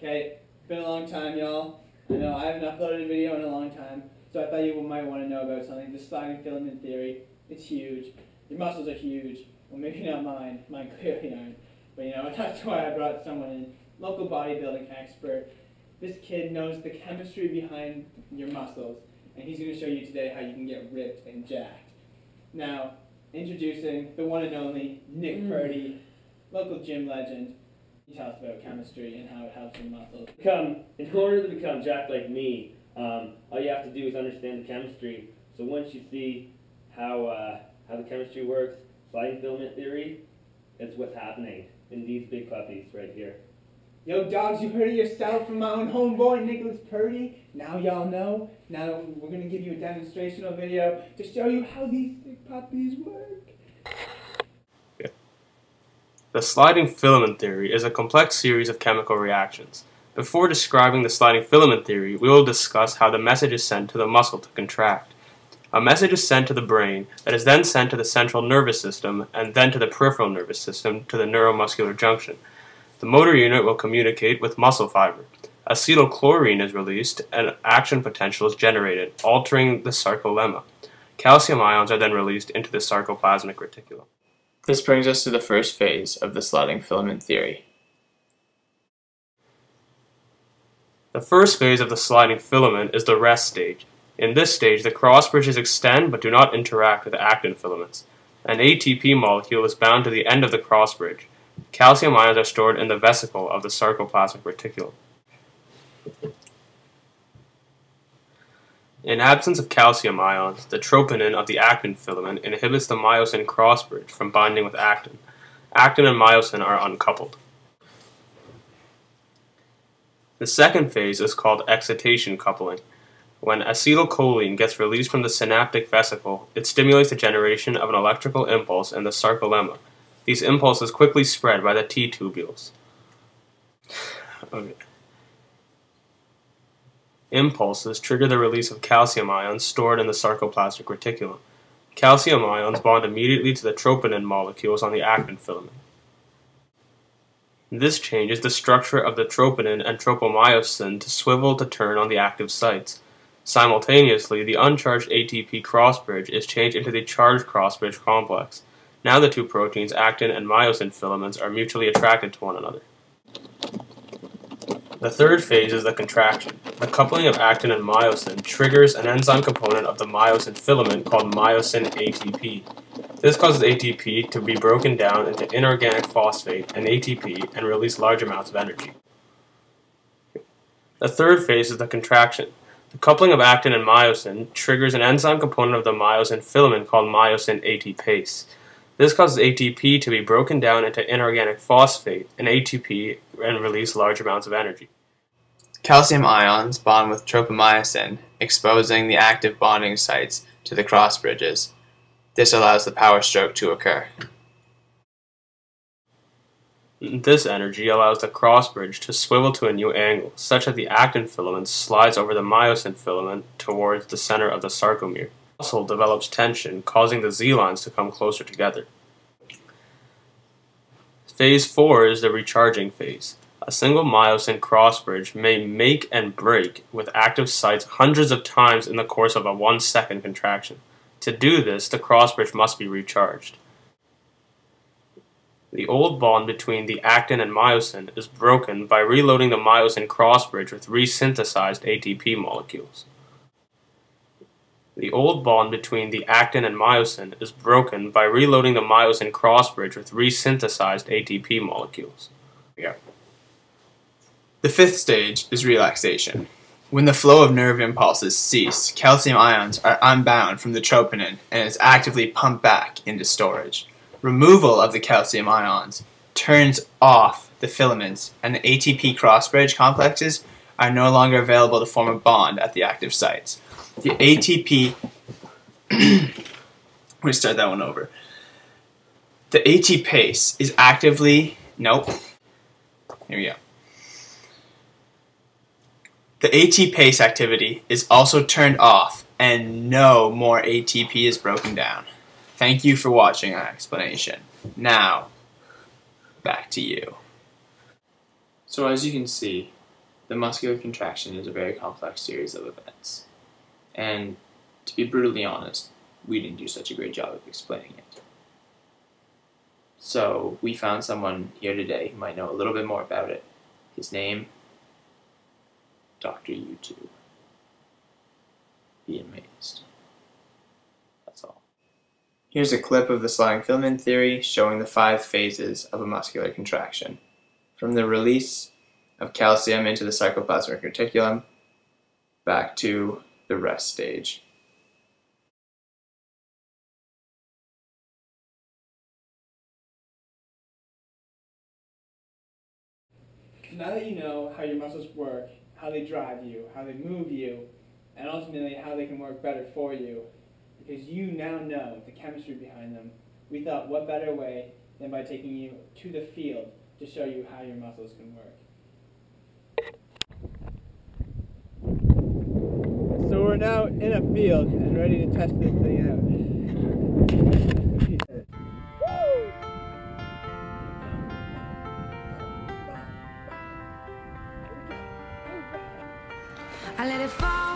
Okay, it's been a long time, y'all. I know I haven't uploaded a video in a long time, so I thought you might want to know about something. The sliding filament theory. It's huge. Your muscles are huge. Well, maybe not mine. Mine clearly aren't. But you know, that's why I brought someone in, local bodybuilding expert. This kid knows the chemistry behind your muscles, and he's going to show you today how you can get ripped and jacked. Now, introducing the one and only Nick Purdy, local gym legend. He tells about chemistry and how it helps your muscles. In order to become jacked like me, all you have to do is understand the chemistry. So once you see how the chemistry works, sliding filament theory, it's what's happening in these big puppies right here. Yo, dogs, you heard it yourself from my own homeboy, Nicholas Purdy. Now y'all know. Now we're going to give you a demonstrational video to show you how these big puppies work. The sliding filament theory is a complex series of chemical reactions. Before describing the sliding filament theory, we will discuss how the message is sent to the muscle to contract. A message is sent to the brain that is then sent to the central nervous system and then to the peripheral nervous system to the neuromuscular junction. The motor unit will communicate with muscle fiber. Acetylchlorine is released and action potential is generated, altering the sarcolemma. Calcium ions are then released into the sarcoplasmic reticulum. This brings us to the first phase of the sliding filament theory. The first phase of the sliding filament is the rest stage. In this stage, the cross bridges extend but do not interact with actin filaments. An ATP molecule is bound to the end of the cross bridge. Calcium ions are stored in the vesicle of the sarcoplasmic reticulum. In absence of calcium ions, the troponin of the actin filament inhibits the myosin crossbridge from binding with actin. Actin and myosin are uncoupled. The second phase is called excitation coupling. When acetylcholine gets released from the synaptic vesicle, it stimulates the generation of an electrical impulse in the sarcolemma. These impulses quickly spread by the T-tubules. Impulses trigger the release of calcium ions stored in the sarcoplasmic reticulum. Calcium ions bond immediately to the troponin molecules on the actin filament. This changes the structure of the troponin and tropomyosin to swivel to turn on the active sites. Simultaneously, the uncharged ATP crossbridge is changed into the charged crossbridge complex. Now the two proteins, actin and myosin filaments, are mutually attracted to one another. The third phase is the contraction. The coupling of actin and myosin triggers an enzyme component of the myosin filament called myosin ATP. This causes ATP to be broken down into inorganic phosphate and ATP and release large amounts of energy. The third phase is the contraction. The coupling of actin and myosin triggers an enzyme component of the myosin filament called myosin ATPase. This causes ATP to be broken down into inorganic phosphate and ATP and release large amounts of energy. Calcium ions bond with tropomyosin, exposing the active bonding sites to the cross bridges. This allows the power stroke to occur. This energy allows the cross bridge to swivel to a new angle, such that the actin filament slides over the myosin filament towards the center of the sarcomere. The muscle develops tension, causing the Z-lines to come closer together. Phase 4 is the recharging phase. A single myosin crossbridge may make and break with active sites hundreds of times in the course of a 1-second contraction. To do this, the crossbridge must be recharged. The old bond between the actin and myosin is broken by reloading the myosin crossbridge with resynthesized ATP molecules. The old bond between the actin and myosin is broken by reloading the myosin crossbridge with resynthesized ATP molecules. The fifth stage is relaxation. When the flow of nerve impulses cease, calcium ions are unbound from the troponin and is actively pumped back into storage. Removal of the calcium ions turns off the filaments, and the ATP crossbridge complexes are no longer available to form a bond at the active sites. The ATP, we start that one over. The ATPase is actively, here we go. The ATPase activity is also turned off and no more ATP is broken down. Thank you for watching our explanation. Now, back to you. So as you can see, the muscular contraction is a very complex series of events. And to be brutally honest, we didn't do such a great job of explaining it. So we found someone here today who might know a little bit more about it. His name, Dr. YouTube. Be amazed. That's all. Here's a clip of the sliding filament theory showing the 5 phases of a muscular contraction. From the release of calcium into the sarcoplasmic reticulum back to the rest stage. Now that you know how your muscles work, how they drive you, how they move you, and ultimately how they can work better for you, because you now know the chemistry behind them, we thought what better way than by taking you to the field to show you how your muscles can work. So we're now in a field and ready to test this thing out. I let it fall.